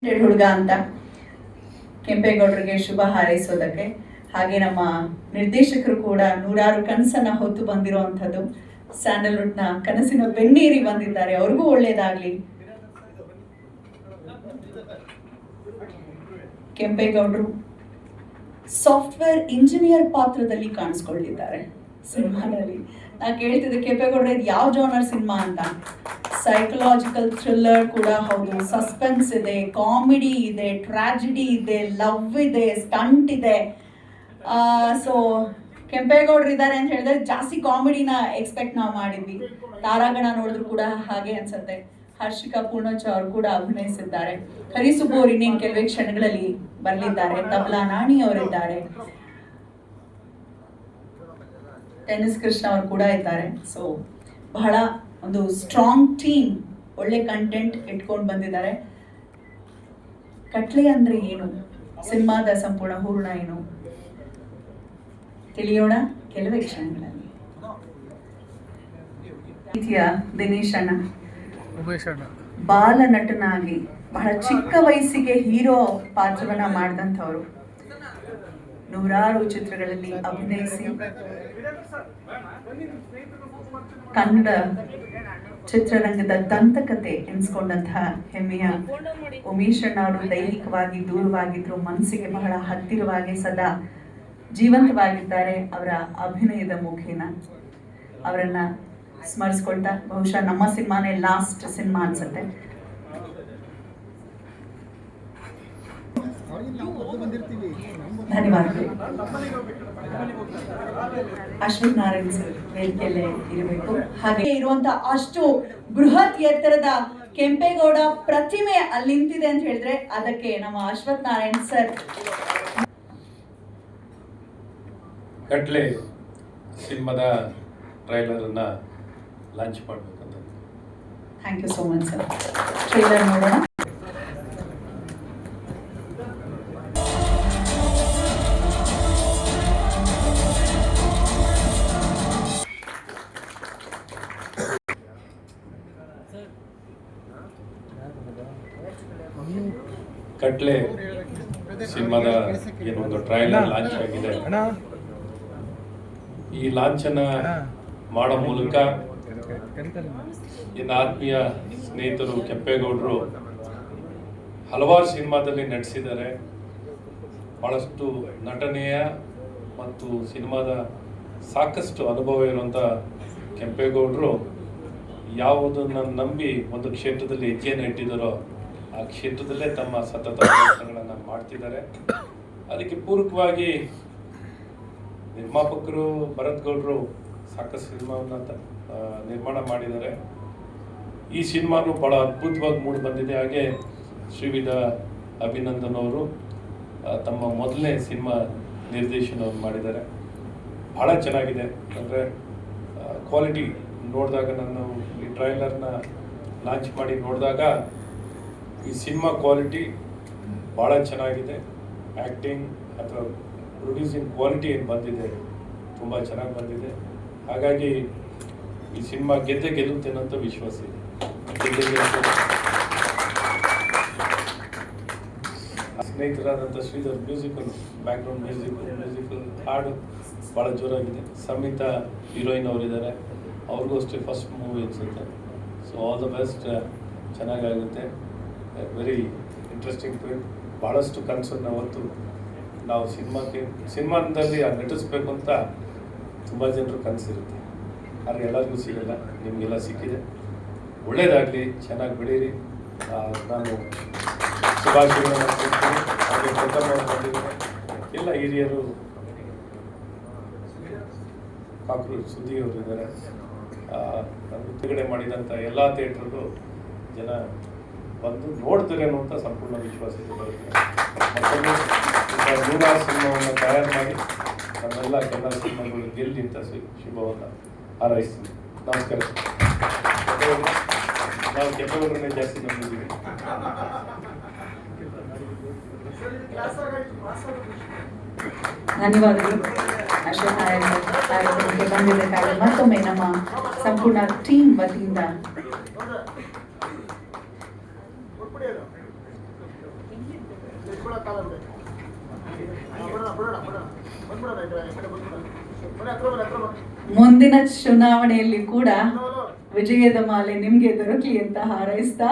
ಹುಡುಗ ಅಂತ ಕೆಂಪೇಗೌಡರಿಗೆ ಶುಭ ಹಾರೈಸೋದಕ್ಕೆ, ಹಾಗೆ ನಮ್ಮ ನಿರ್ದೇಶಕರು ಕೂಡ ನೂರಾರು ಕನಸನ್ನ ಹೊತ್ತು ಬಂದಿರುವಂಥದ್ದು, ಸ್ಯಾಂಡಲ್ವುಡ್ನ ಕನಸಿನ ಬೆನ್ನೇರಿ ಬಂದಿದ್ದಾರೆ. ಅವ್ರಿಗೂ ಒಳ್ಳೇದಾಗ್ಲಿ. ಕೆಂಪೇಗೌಡರು ಸಾಫ್ಟ್ವೇರ್ ಇಂಜಿನಿಯರ್ ಪಾತ್ರದಲ್ಲಿ ಕಾಣಿಸ್ಕೊಂಡಿದ್ದಾರೆ ಸಿನಿಮಾದಲ್ಲಿ. ನಾ ಕೇಳ್ತಿದ್ದೆ ಕೆಂಪೇಗೌಡರ ಇದು ಯಾವ ಜಾನರ್ ಸಿನಿಮಾ ಅಂತ. ಸೈಕಲಾಜಿಕಲ್ ಥ್ರಿಲ್ಲರ್ ಕೂಡ ಹೌದು, ಸಸ್ಪೆನ್ಸ್ ಇದೆ, ಕಾಮಿಡಿ ಇದೆ, ಟ್ರಾಜಿಡಿ ಇದೆ, ಲವ್ ಇದೆ, ಸ್ಟಂಟ್ ಇದೆ. ಸೊ ಕೆಂಪೇಗೌಡರು ಇದ್ದಾರೆ ಅಂತ ಹೇಳಿದ್ರೆ ಜಾಸ್ತಿ ಕಾಮಿಡಿನ ಎಕ್ಸ್ಪೆಕ್ಟ್ ನಾವು ಮಾಡಿದ್ವಿ. ತಾರಾಗಣ ನೋಡಿದ್ರು ಕೂಡ ಹಾಗೆ ಅನ್ಸುತ್ತೆ. ಹರ್ಷಿಕಾ ಪೂರ್ಣಚ ಅವರು ಕೂಡ ಅಭಿನಯಿಸಿದ್ದಾರೆ. ಹರಿಸುಬ್ಬು ಅವರು ಇನ್ನೇನು ಕೆಲವೇ ಕ್ಷಣಗಳಲ್ಲಿ ಬರಲಿದ್ದಾರೆ. ತಬಲಾ ನಾಣಿ ಅವರಿದ್ದಾರೆ, ಟೆನ್ನಿಸ್ ಕೃಷ್ಣ ಅವರು ಕೂಡ ಇದ್ದಾರೆ. ಸೊ ಬಹಳ ಒಂದು ಸ್ಟ್ರಾಂಗ್ ಟೀಮ್, ಒಳ್ಳೆ ಕಂಟೆಂಟ್ ಇಟ್ಕೊಂಡು ಬಂದಿದ್ದಾರೆ. ಕಟ್ಲೆ ಅಂದ್ರೆ ಏನು, ಸಿನಿಮಾದ ಸಂಪೂರ್ಣ ಹೂರ್ಣ ಏನು ತಿಳಿಯೋಣ ಕೆಲವೇ ಕ್ಷಣಗಳಲ್ಲಿ. ದಿನೇಶ್ ಅಣ್ಣ ಬಾಲ ನಟನಾಗಿ ಬಹಳ ಚಿಕ್ಕ ವಯಸ್ಸಿಗೆ ಹೀರೋ ಪಾತ್ರವನ್ನ ಮಾಡಿದಂಥವ್ರು. ನೂರಾರು ಚಿತ್ರಗಳಲ್ಲಿ ಅಭಿನಯಿಸಿ ಕನ್ನಡ ಚಿತ್ರರಂಗದ ದಂತಕತೆ ಎನಿಸ್ಕೊಂಡಂತಹ ಹೆಮ್ಮೆಯ ಉಮೇಶ್ ಅಣ್ಣ ಅವರು ದೈಹಿಕವಾಗಿ ದೂರವಾಗಿದ್ರು, ಮನಸ್ಸಿಗೆ ಬಹಳ ಹತ್ತಿರವಾಗಿ ಸದಾ ಜೀವಂತವಾಗಿದ್ದಾರೆ. ಅವರ ಅಭಿನಯದ ಮುಖೇನ ಅವರನ್ನ ಸ್ಮರಿಸ್ಕೊಳ್ತಾ, ಬಹುಶಃ ನಮ್ಮ ಸಿನಿಮಾನೇ ಲಾಸ್ಟ್ ಸಿನಿಮಾ ಅನ್ಸುತ್ತೆ. ಧನ್ಯವಾದಗಳು. ಅಶ್ವಥ್ ನಾರಾಯಣ್ ಸರ್ ವೇದಿಕೆಯಲ್ಲೇ ಇರಬೇಕು. ಹಾಗೆ ಇರುವಂತ ಅಷ್ಟು ಬೃಹತ್ ಎತ್ತರದ ಕೆಂಪೇಗೌಡ ಪ್ರತಿಮೆ ಅಲ್ಲಿ ನಿಂತಿದೆ ಅಂತ ಹೇಳಿದ್ರೆ ಅದಕ್ಕೆ ನಮ್ಮ ಅಶ್ವಥ್ ನಾರಾಯಣ್ ಸರ್. ಕಟ್ಲೆ ಸಿನಿಮಾದ ಟ್ರೈಲರ್ ಅನ್ನ ಲಾಂಚ್ ಮಾಡಬೇಕಂತ. Thank you so much sir. Trailer ನೋಡೋಣ. ಕಟ್ಲೆ ಸಿನಿಮಾದ ಏನೊಂದು ಟ್ರೈಲರ್ ಲಾಂಚ್ ಆಗಿದೆ. ಈ ಲಾಂಚನ್ನ ಮಾಡೋ ಮೂಲಕ ಇನ್ನು ಆತ್ಮೀಯ ಸ್ನೇಹಿತರು ಕೆಂಪೇಗೌಡರು ಹಲವಾರು ಸಿನಿಮಾದಲ್ಲಿ ನಟಿಸಿದ್ದಾರೆ. ಬಹಳಷ್ಟು ನಟನೆಯ ಮತ್ತು ಸಿನಿಮಾದ ಸಾಕಷ್ಟು ಅನುಭವ ಇರುವಂಥ ಕೆಂಪೇಗೌಡರು ಯಾವುದನ್ನು ನಂಬಿ ಒಂದು ಕ್ಷೇತ್ರದಲ್ಲಿ ಹೆಜ್ಜೆಯನ್ನು ಇಟ್ಟಿದ್ದಾರೋ ಆ ಕ್ಷೇತ್ರದಲ್ಲೇ ತಮ್ಮ ಸತತ ಪ್ರಯತ್ನಗಳನ್ನು ಮಾಡ್ತಿದ್ದಾರೆ. ಅದಕ್ಕೆ ಪೂರಕವಾಗಿ ನಿರ್ಮಾಪಕರು ಭರತ್ ಗೌಡರು ಸಾಕಷ್ಟು ಸಿನಿಮಾವನ್ನು ನಿರ್ಮಾಣ ಮಾಡಿದ್ದಾರೆ. ಈ ಸಿನಿಮಾನು ಬಹಳ ಅದ್ಭುತವಾಗಿ ಮೂಡಿ ಬಂದಿದೆ. ಹಾಗೆ ಶ್ರೀವಿಧ ಅಭಿನಂದನ್ ಅವರು ತಮ್ಮ ಮೊದಲನೇ ಸಿನಿಮಾ ನಿರ್ದೇಶನವನ್ನು ಮಾಡಿದ್ದಾರೆ. ಬಹಳ ಚೆನ್ನಾಗಿದೆ. ಅಂದರೆ ಕ್ವಾಲಿಟಿ ನೋಡಿದಾಗ, ನಾನು ಈ ಟ್ರೈಲರ್ನ ಲಾಂಚ್ ಮಾಡಿ ನೋಡಿದಾಗ ಈ ಸಿನಿಮಾ ಕ್ವಾಲಿಟಿ ಭಾಳ ಚೆನ್ನಾಗಿದೆ. ಆ್ಯಕ್ಟಿಂಗ್ ಅಥವಾ ಪ್ರೊಡ್ಯೂಸಿಂಗ್ ಕ್ವಾಲಿಟಿ ಏನು ಬಂದಿದೆ ತುಂಬ ಚೆನ್ನಾಗಿ ಬಂದಿದೆ. ಹಾಗಾಗಿ ಈ ಸಿನಿಮಾ ಗೆಲ್ಲುತ್ತೆ ಅನ್ನೋಂಥ ವಿಶ್ವಾಸ ಇದೆ. ಸ್ನೇಹಿತರಾದಂಥ ಶ್ರೀಧರ್ ಮ್ಯೂಸಿಕಲ್ ಬ್ಯಾಕ್ಗ್ರೌಂಡ್ ಮ್ಯೂಸಿಕಲ್ ಹಾಡು ಭಾಳ ಜೋರಾಗಿದೆ. ಸಂಹಿತಾ ಹೀರೋಯಿನ್ ಅವರಿದ್ದಾರೆ, ಅವ್ರಿಗೂ ಅಷ್ಟೇ ಫಸ್ಟ್ ಮೂವಿ ಅನಿಸುತ್ತೆ. So all the best. ಚೆನ್ನಾಗಾಗುತ್ತೆ. Very interesting film. ಭಾಳಷ್ಟು ಕನಸನ್ನು ಹೊತ್ತು ನಾವು ಸಿನಿಮಾದಲ್ಲಿ ನಟಿಸ್ಬೇಕು ಅಂತ ತುಂಬ ಜನರು ಕನಸಿರುತ್ತೆ, ಆದರೆ ಎಲ್ಲರಿಗೂ ಸಿಗಲ್ಲ. ನಿಮಗೆಲ್ಲ ಸಿಕ್ಕಿದೆ. ಒಳ್ಳೆಯದಾಗಲಿ, ಚೆನ್ನಾಗಿ ಬೆಳೀರಿ. ನಾನು ಶುಭಾಶಯಗಳನ್ನು ಕೊಡ್ತೀನಿ. ಹಾಗೆ ಪ್ರಥಮ ಬಂದಿದ್ದಾರೆ ಎಲ್ಲ ಹಿರಿಯರು, ಕಾಕರು ಸುದ್ದಿಯವರು ಇದ್ದಾರೆ. ಬಿಡುಗಡೆ ಮಾಡಿದಂಥ ಎಲ್ಲ ಥಿಯೇಟ್ರಿಗೂ ಜನ ಬಂದು ನೋಡ್ತಾರೆ ಅನ್ನುವಂಥ ಸಂಪೂರ್ಣ ವಿಶ್ವಾಸ ಇದೆ. ಮತ್ತೊಂದು ನೂರಾರು ಸಿನಿಮಾವನ್ನು ತಯಾರು ಮಾಡಿ ನಮ್ಮೆಲ್ಲ ಕನ್ನಡ ಸಿನಿಮಾಗಳು ಗೆಲ್ಲಿ ಅಂತ ಶುಭವನ್ನು ಹಾರೈಸ್ತೀನಿ. ನಮಸ್ಕಾರ. ನಾವು ಕೆಂಪೇಗೌಡರನ್ನೇ ಜಾಸ್ತಿ ನಂಬಿದ್ದೀವಿ. ಧನ್ಯವಾದಗಳು ಅಶ್ವಥ್ ನಾರಾಯಣ್ ಕಾರ್ಯಕ್ರಮಕ್ಕೆ ಬಂದಿದ್ದಕ್ಕಾಗಿ ಮತ್ತೊಮ್ಮೆ ನಮ್ಮ ಸಂಪೂರ್ಣ ಟೀಮ್ ವತಿಯಿಂದ ಮುಂದಿನ ಚುನಾವಣೆಯಲ್ಲಿ ಕೂಡ ವಿಜಯದ ಮಾಲೆ ನಿಮ್ಗೆ ದೊರಕಲಿ ಅಂತ ಹಾರೈಸ್ತಾ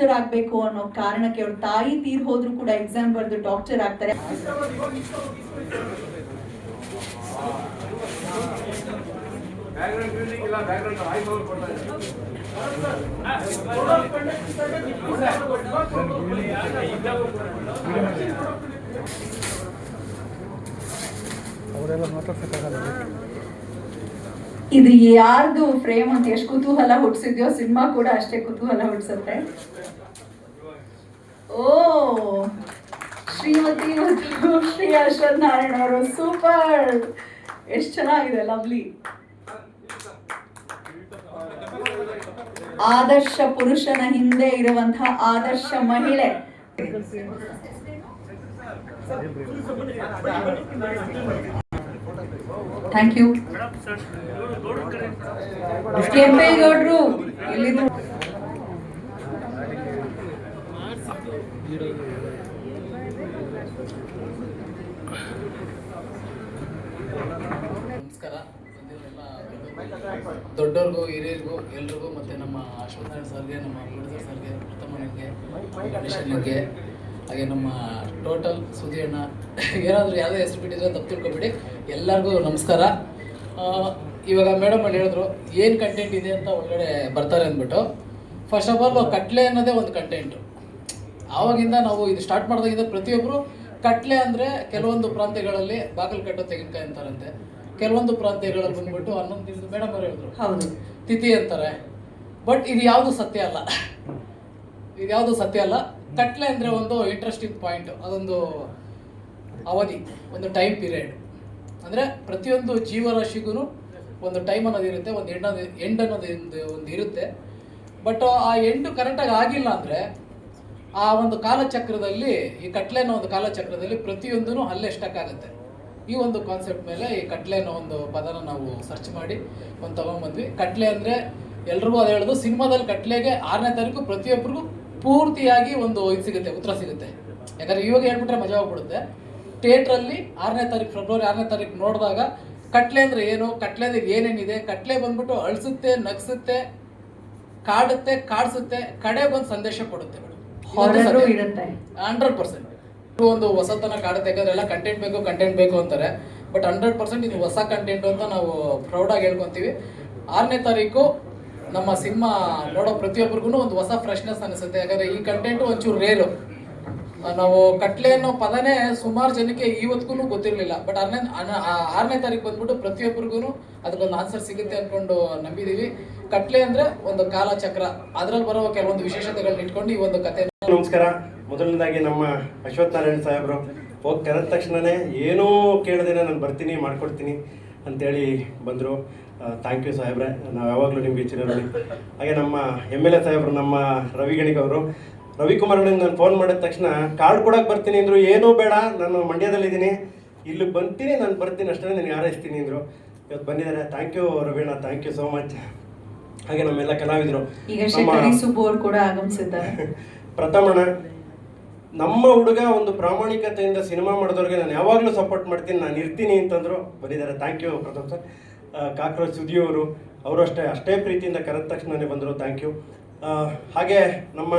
ಡಾಕ್ಟರ್ ಆಗ್ಬೇಕು ಅನ್ನೋ ಕಾರಣಕ್ಕೆ ಅವ್ರ ತಾಯಿ ತೀರ್ ಹೋದ್ರು ಕೂಡ ಎಕ್ಸಾಮ್ ಬರೆದು ಡಾಕ್ಟರ್ ಆಗ್ತಾರೆ. ಇದು ಯಾರ್ದು ಫ್ರೇಮ್ ಅಂತ ಎಷ್ಟು ಕುತೂಹಲ ಹುಟ್ಟಿಸಿದ್ಯೋ ಸಿನಿಮಾ ಕೂಡ ಅಷ್ಟೇ ಕುತೂಹಲ ಹುಟ್ಟಿಸುತ್ತೆ. ಓ ಶ್ರೀಮತಿ ಮತ್ತು ಶ್ರೀ ಅಶ್ವಥ್ ನಾರಾಯಣ ಅವರು ಸೂಪರ್, ಎಷ್ಟು ಚೆನ್ನಾಗಿದೆ, ಲವ್ಲಿ. ಆದರ್ಶ ಪುರುಷನ ಹಿಂದೆ ಇರುವಂತಹ ಆದರ್ಶ ಮಹಿಳೆ. Thank you. ಕೆಂಪೇಗೌಡರು ಎಲ್ಲಿದ್ರು? ನಮಸ್ಕಾರ. ದೊಡ್ಡವ್ರಿಗೂ ಹಿರಿಯರಿಗೂ ಎಲ್ರಿಗೂ ಮತ್ತು ನಮ್ಮ ಅಶ್ವಥ್ ಸರ್ಗೆ, ನಮ್ಮ ಪ್ರೊಡ್ಯೂಸರ್ ಸರ್ಗೆ, ಪ್ರಥಮನಿಗೆ, ಗಣೇಶನಿಗೆ, ಹಾಗೆ ನಮ್ಮ ಟೋಟಲ್ ಸುದ್ದಿ ಅಣ್ಣ, ಏನಾದರೂ ಯಾವುದೇ ಹೆಸರು ಬಿಟ್ಟಿದ್ರೆ ತಪ್ಪು ತಿಳ್ಕೊಬೇಡಿ. ಎಲ್ಲರಿಗೂ ನಮಸ್ಕಾರ. ಇವಾಗ ಮೇಡಮ್ ಅಲ್ಲಿ ಹೇಳಿದ್ರು ಏನು ಕಂಟೆಂಟ್ ಇದೆ ಅಂತ ಒಳಗಡೆ ಬರ್ತಾರೆ ಅಂದ್ಬಿಟ್ಟು. ಫಸ್ಟ್ ಆಫ್ ಆಲ್ ಕಟ್ಲೆ ಅನ್ನೋದೇ ಒಂದು ಕಂಟೆಂಟು. ಆವಾಗಿಂದ ನಾವು ಇದು ಸ್ಟಾರ್ಟ್ ಮಾಡಿದಾಗಿಂದ ಪ್ರತಿಯೊಬ್ಬರು ಕಟ್ಲೆ ಅಂದರೆ ಕೆಲವೊಂದು ಪ್ರಾಂತ್ಯಗಳಲ್ಲಿ ಬಾಗಿಲು ಕಟ್ಟೋ ತೆಂಗಿನಕಾಯಿ ಅಂತಾರಂತೆ, ಕೆಲವೊಂದು ಪ್ರಾಂತ್ಯಗಳಲ್ಲಿ ಬಂದ್ಬಿಟ್ಟು 11 ದಿನದ ಮೇಡಮ್ ಅವರು ಹೇಳಿದ್ರು ಹೌದು ತಿಥಿ ಅಂತಾರೆ. ಬಟ್ ಇದು ಯಾವುದು ಸತ್ಯ ಅಲ್ಲ, ಇದು ಯಾವುದು ಸತ್ಯ ಅಲ್ಲ. ಕಟ್ಲೆ ಅಂದರೆ ಒಂದು ಇಂಟ್ರೆಸ್ಟಿಂಗ್ ಪಾಯಿಂಟ್, ಅದೊಂದು ಅವಧಿ, ಒಂದು ಟೈಮ್ ಪೀರಿಯಡ್. ಅಂದರೆ ಪ್ರತಿಯೊಂದು ಜೀವರಾಶಿಗೂ ಒಂದು ಟೈಮ್ ಅನ್ನೋದು ಇರುತ್ತೆ, ಒಂದು ಎಂಡ್ ಅನ್ನೋದು ಒಂದು ಇರುತ್ತೆ. ಬಟ್ ಆ ಎಂಡು ಕರೆಕ್ಟಾಗಿ ಆಗಿಲ್ಲ ಅಂದರೆ ಆ ಒಂದು ಕಾಲಚಕ್ರದಲ್ಲಿ, ಈ ಕಟ್ಲೆ ಅನ್ನೋ ಒಂದು ಕಾಲಚಕ್ರದಲ್ಲಿ ಪ್ರತಿಯೊಂದೂ ಅಲ್ಲೇ ಸ್ಟಕ್ ಆಗುತ್ತೆ. ಈ ಒಂದು ಕಾನ್ಸೆಪ್ಟ್ ಮೇಲೆ ಈ ಕಟ್ಲೆ ಅನ್ನೋ ಒಂದು ಪದನ ನಾವು ಸರ್ಚ್ ಮಾಡಿ ಒಂದು ತೊಗೊಂಡ್ಬಂದ್ವಿ. ಕಟ್ಲೆ ಅಂದರೆ ಎಲ್ರಿಗೂ ಅದು ಹೇಳೋದು, ಸಿನಿಮಾದಲ್ಲಿ ಕಟ್ಲೆಗೆ 6ನೇ ತಾರೀಕು ಪ್ರತಿಯೊಬ್ಬರಿಗೂ ಪೂರ್ತಿಯಾಗಿ ಒಂದು ಇದು ಸಿಗುತ್ತೆ, ಉತ್ತರ ಸಿಗುತ್ತೆ. ಯಾಕಂದರೆ ಇವಾಗ ಹೇಳ್ಬಿಟ್ರೆ ಮಜಾ ಹೋಗ್ಬಿಡುತ್ತೆ. ಥಿಯೇಟ್ರಲ್ಲಿ 6ನೇ ತಾರೀಕು, ಫೆಬ್ರವರಿ 6ನೇ ತಾರೀಕು ನೋಡಿದಾಗ ಕಟ್ಲೆ ಅಂದರೆ ಏನು, ಕಟ್ಲೆ ಅಂದರೆ ಏನೇನಿದೆ, ಕಟ್ಲೆ ಬಂದ್ಬಿಟ್ಟು ಅಳಿಸುತ್ತೆ, ನಗಿಸುತ್ತೆ, ಕಾಡುತ್ತೆ, ಕಾಡಿಸುತ್ತೆ, ಕಡೆ ಬಂದು ಸಂದೇಶ ಕೊಡುತ್ತೆ ಮೇಡಮ್. 100% ಒಂದು ಹೊಸತನ ಕಾಡುತ್ತೆ. ಯಾಕಂದ್ರೆ ಎಲ್ಲ ಕಂಟೆಂಟ್ ಬೇಕು ಅಂತಾರೆ. ಬಟ್ 100% ಇದು ಹೊಸ ಕಂಟೆಂಟ್ ಅಂತ ನಾವು ಪ್ರೌಡಾಗಿ ಹೇಳ್ಕೊತೀವಿ. 6ನೇ ತಾರೀಕು ನಮ್ಮ ಸಿನಿಮಾ ನೋಡೋ ಪ್ರತಿಯೊಬ್ಬರಿಗೂ ಒಂದು ಹೊಸ ಫ್ರೆಶ್ನೆಸ್ ಅನಿಸುತ್ತೆ. ಯಾಕಂದರೆ ಈ ಕಂಟೆಂಟು ಒಂಚೂರು ರೇರು. ನಾವು ಕಟ್ಲೆ ಅನ್ನೋ ಪದನೇ ಸುಮಾರು ಜನಕ್ಕೆ ಇವತ್ತಿಗೂ ಗೊತ್ತಿರಲಿಲ್ಲ. ಬಟ್ 6ನೇ ತಾರೀಕು ಬಂದ್ಬಿಟ್ಟು ಪ್ರತಿಯೊಬ್ಬರಿಗೂ ಅದಕ್ಕೊಂದು ಆನ್ಸರ್ ಸಿಗುತ್ತೆ ಅಂದ್ಕೊಂಡು ನಂಬಿದ್ದೀವಿ. ಕಟ್ಲೆ ಅಂದರೆ ಒಂದು ಕಾಲಚಕ್ರ, ಅದರಲ್ಲಿ ಬರೋ ಕೆಲವೊಂದು ವಿಶೇಷತೆಗಳನ್ನ ಇಟ್ಕೊಂಡು ಈ ಒಂದು ಕತೆ. ನಮಸ್ಕಾರ. ಮೊದಲನೇದಾಗಿ ನಮ್ಮ ಅಶ್ವಥ್ ನಾರಾಯಣ ಸಾಹೇಬರು ಹೋಗಿ ಕರೆದ ತಕ್ಷಣವೇ ಏನೂ ಕೇಳದೇನೆ ನಾನು ಬರ್ತೀನಿ, ಮಾಡ್ಕೊಡ್ತೀನಿ ಅಂತೇಳಿ ಬಂದರು. ಥ್ಯಾಂಕ್ ಯು ಸಾಹೇಬ್ರೆ, ನಾವು ಯಾವಾಗಲೂ ನಿಮಗೆ ಚಿರಋಣಿ. ಹಾಗೆ ನಮ್ಮ MLA ಸಾಹೇಬರು, ನಮ್ಮ ರವಿಕುಮಾರ್ ನಾನು ಫೋನ್ ಮಾಡಿದ ತಕ್ಷಣ ಕಾರ್ಡ್ ಕೊಡೋಕೆ ಬರ್ತೀನಿ ಅಂದರು. ಏನೂ ಬೇಡ, ನಾನು ಮಂಡ್ಯದಲ್ಲಿದ್ದೀನಿ, ಇಲ್ಲಿಗೆ ಬರ್ತೀನಿ, ನಾನು ಬರ್ತೀನಿ ಅಷ್ಟೇ, ನಾನು ಹಾರೈಸ್ತೀನಿ ಅಂದರು. ಇವತ್ತು ಬಂದಿದ್ದಾರೆ. Thank you Raveena, thank you so much. ಹಾಗೆ ನಮ್ಮೆಲ್ಲ ಕಲಾವಿದರು, ಕೂಡ ಆಗಮಿಸಿದ್ದಾರೆ. ಪ್ರಥಮಣ್ಣ, ನಮ್ಮ ಹುಡುಗ ಒಂದು ಪ್ರಾಮಾಣಿಕತೆಯಿಂದ ಸಿನಿಮಾ ಮಾಡಿದವ್ರಿಗೆ ನಾನು ಯಾವಾಗಲೂ ಸಪೋರ್ಟ್ ಮಾಡ್ತೀನಿ, ನಾನು ಇರ್ತೀನಿ ಅಂತಂದರು. ಬಂದಿದ್ದಾರೆ. Thank you Pratham sir. Cockroach ಸುದಿಯವರು, ಅವರು ಅಷ್ಟೇ ಪ್ರೀತಿಯಿಂದ ಕರೆದ ತಕ್ಷಣವೇ ಬಂದರು. Thank you. ಹಾಗೆ ನಮ್ಮ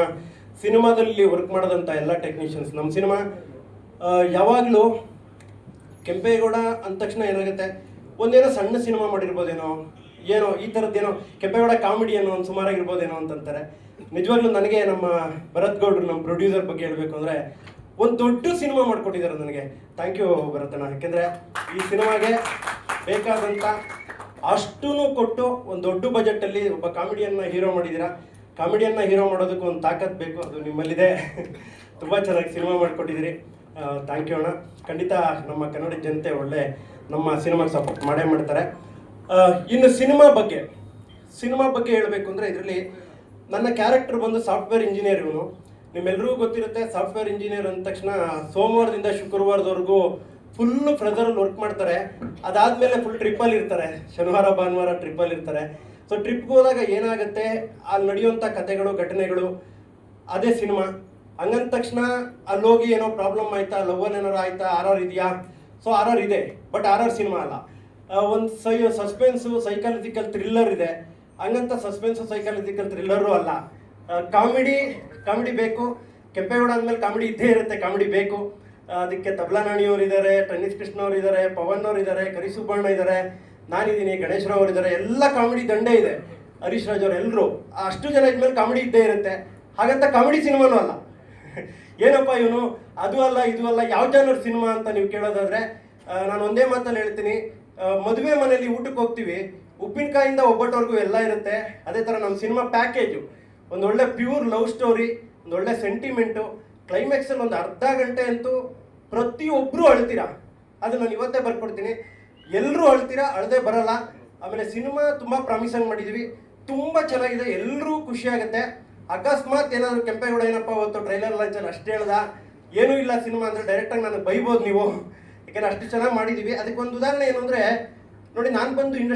ಸಿನಿಮಾದಲ್ಲಿ ವರ್ಕ್ ಮಾಡೋದಂಥ ಎಲ್ಲ ಟೆಕ್ನಿಷಿಯನ್ಸ್. ನಮ್ಮ ಸಿನಿಮಾ ಯಾವಾಗಲೂ ಕೆಂಪೇಗೌಡ ಅಂದ ತಕ್ಷಣ ಏನಾಗುತ್ತೆ, ಒಂದೇನೋ ಸಣ್ಣ ಸಿನಿಮಾ ಮಾಡಿರ್ಬೋದೇನೋ, ಏನೋ ಈ ಥರದ್ದೇನೋ ಕೆಂಪೇಗೌಡ ಕಾಮಿಡಿ ಅನ್ನೋ ಒಂದು ಸುಮಾರಾಗಿರ್ಬೋದೇನೋ ಅಂತಂತಾರೆ. ನಿಜವಾಗ್ಲೂ ನನಗೆ ನಮ್ಮ ಭರತ್ ಗೌಡ್ರು, ನಮ್ಮ ಪ್ರೊಡ್ಯೂಸರ್ ಬಗ್ಗೆ ಹೇಳಬೇಕು ಅಂದರೆ, ಒಂದು ದೊಡ್ಡ ಸಿನಿಮಾ ಮಾಡಿಕೊಟ್ಟಿದ್ದಾರೆ ನನಗೆ. ಥ್ಯಾಂಕ್ ಯು ಭರತಣ್ಣ. ಯಾಕೆಂದರೆ ಈ ಸಿನಿಮಾಗೆ ಬೇಕಾದಂಥ ಅಷ್ಟೂ ಕೊಟ್ಟು ಒಂದು ದೊಡ್ಡ ಬಜೆಟಲ್ಲಿ ಒಬ್ಬ ಕಾಮಿಡಿಯನ್ನ ಹೀರೋ ಮಾಡಿದ್ದೀರಾ. ಕಾಮಿಡಿಯನ್ನ ಹೀರೋ ಮಾಡೋದಕ್ಕೆ ಒಂದು ತಾಕತ್ತು ಬೇಕು, ಅದು ನಿಮ್ಮಲ್ಲಿದೆ. ತುಂಬ ಚೆನ್ನಾಗಿ ಸಿನಿಮಾ ಮಾಡಿಕೊಟ್ಟಿದ್ದೀರಿ. ಥ್ಯಾಂಕ್ ಯು ಅಣ್ಣ. ಖಂಡಿತ ನಮ್ಮ ಕನ್ನಡ ಜನತೆ ಒಳ್ಳೆ ನಮ್ಮ ಸಿನಿಮಾಗೆ ಸಪೋರ್ಟ್ ಮಾಡೇ ಮಾಡ್ತಾರೆ. ಇನ್ನು ಸಿನಿಮಾ ಬಗ್ಗೆ ಹೇಳಬೇಕು ಅಂದರೆ, ಇದರಲ್ಲಿ ನನ್ನ ಕ್ಯಾರೆಕ್ಟರ್ ಬಂದು ಸಾಫ್ಟ್ವೇರ್ ಇಂಜಿನಿಯರ್. ಇವನು ನಿಮ್ಮೆಲ್ಲರಿಗೂ ಗೊತ್ತಿರುತ್ತೆ, ಸಾಫ್ಟ್ವೇರ್ ಇಂಜಿನಿಯರ್ ಅಂದ ತಕ್ಷಣ ಸೋಮವಾರದಿಂದ ಶುಕ್ರವಾರದವರೆಗೂ ಫುಲ್ಲು ಪ್ರೆಸರಲ್ಲಿ ವರ್ಕ್ ಮಾಡ್ತಾರೆ. ಅದಾದಮೇಲೆ ಫುಲ್ ಟ್ರಿಪ್ಪಲ್ಲಿ ಇರ್ತಾರೆ, ಶನಿವಾರ ಭಾನುವಾರ ಟ್ರಿಪ್ಪಲ್ಲಿ ಇರ್ತಾರೆ. ಸೊ ಟ್ರಿಪ್ಗೆ ಹೋದಾಗ ಏನಾಗುತ್ತೆ, ಅಲ್ಲಿ ನಡೆಯುವಂಥ ಕಥೆಗಳು, ಘಟನೆಗಳು, ಅದೇ ಸಿನಿಮಾ. ಹಂಗಂದ ತಕ್ಷಣ ಅಲ್ಲಿ ಹೋಗಿ ಏನೋ ಪ್ರಾಬ್ಲಮ್ ಆಯ್ತಾ, ಲವ್ವನ್ ಏನಾರು ಆಯ್ತಾ, RR ಇದೆಯಾ? ಸೊ RR ಇದೆ, ಬಟ್ RR ಸಿನಿಮಾ ಅಲ್ಲ. ಒಂದು ಸಸ್ಪೆನ್ಸು ಸೈಕಾಲಜಿಕಲ್ ಥ್ರಿಲ್ಲರ್ ಇದೆ, ಹಂಗಂತ ಸಸ್ಪೆನ್ಸು ಸೈಕಾಲಜಿಕಲ್ ಥ್ರಿಲ್ಲರು ಅಲ್ಲ. ಕಾಮಿಡಿ ಬೇಕು. ಕೆಂಪೇಗೌಡ ಅಂದಮೇಲೆ ಕಾಮಿಡಿ ಇದ್ದೇ ಇರುತ್ತೆ, ಕಾಮಿಡಿ ಬೇಕು. ಅದಕ್ಕೆ ತಬ್ಲಾ ನಾಣಿಯವರು ಇದ್ದಾರೆ, ಟೆನ್ನಿಸ್ ಕೃಷ್ಣ ಅವರು ಇದ್ದಾರೆ, ಪವನ್ ಅವರು ಇದ್ದಾರೆ, ಕರಿಸುಬ್ಬಣ್ಣ ಇದ್ದಾರೆ, ನಾನಿದ್ದೀನಿ, ಗಣೇಶ್ ರಾವ್ ಅವರು ಇದ್ದಾರೆ, ಎಲ್ಲ ಕಾಮಿಡಿ ದಂಡೆ ಇದೆ. ಹರೀಶ್ ರಾಜ್ ಅವರು ಎಲ್ಲರೂ, ಅಷ್ಟು ಜನ ಇದ್ಮೇಲೆ ಕಾಮಿಡಿ ಇದ್ದೇ ಇರುತ್ತೆ. ಹಾಗಂತ ಕಾಮಿಡಿ ಸಿನಿಮಾನೂ ಅಲ್ಲ. ಏನಪ್ಪ ಇವನು ಅದು ಅಲ್ಲ ಇದು ಅಲ್ಲ, ಯಾವ ಜಾನರ್ ಸಿನಿಮಾ ಅಂತ ನೀವು ಕೇಳೋದಾದ್ರೆ ನಾನು ಒಂದೇ ಮಾತಲ್ಲಿ ಹೇಳ್ತೀನಿ. ಮದುವೆ ಮನೆಯಲ್ಲಿ ಊಟಕ್ಕೆ ಹೋಗ್ತೀವಿ, ಉಪ್ಪಿನಕಾಯಿಂದ ಒಬ್ಬಟ್ಟವರೆಗೂ ಎಲ್ಲ ಇರುತ್ತೆ. ಅದೇ ಥರ ನಮ್ಮ ಸಿನಿಮಾ ಪ್ಯಾಕೇಜು ಒಂದು ಒಳ್ಳೆ ಪ್ಯೂರ್ ಲವ್ ಸ್ಟೋರಿ, ಒಂದು ಒಳ್ಳೆ ಸೆಂಟಿಮೆಂಟು, ಕ್ಲೈಮ್ಯಾಕ್ಸಲ್ಲಿ ಒಂದು ಅರ್ಧ ಗಂಟೆ ಅಂತೂ ಪ್ರತಿಯೊಬ್ಬರು ಅಳ್ತೀರಾ. ಅದು ನಾನು ಇವತ್ತೇ ಬರ್ಕೊಡ್ತೀನಿ, ಎಲ್ಲರೂ ಅಳ್ತೀರಾ, ಅಳದೆ ಬರಲ್ಲ. ಆಮೇಲೆ ಸಿನಿಮಾ ತುಂಬ ಪ್ರಾಮಿಸಂಗ್ ಮಾಡಿದ್ವಿ, ತುಂಬ ಚೆನ್ನಾಗಿದೆ, ಎಲ್ಲರೂ ಖುಷಿ ಆಗುತ್ತೆ. ಅಕಸ್ಮಾತ್ ಏನಾದರೂ ಕೆಂಪೇಗೌಡ ಏನಪ್ಪ ಅವತ್ತು ಟ್ರೈಲರ್ ಲಾಂಚಲ್ಲಿ ಅಷ್ಟು ಹೇಳ್ದ, ಏನೂ ಇಲ್ಲ ಸಿನಿಮಾ ಅಂದರೆ ಡೈರೆಕ್ಟಾಗಿ ನನಗೆ ಬೈಬೋದು ನೀವು, ಯಾಕೆಂದರೆ ಅಷ್ಟು ಚೆನ್ನಾಗಿ ಮಾಡಿದ್ದೀವಿ. ಅದಕ್ಕೊಂದು ಉದಾಹರಣೆ ಏನು ಅಂದರೆ, ನೋಡಿ, ನಾನು ಬಂದು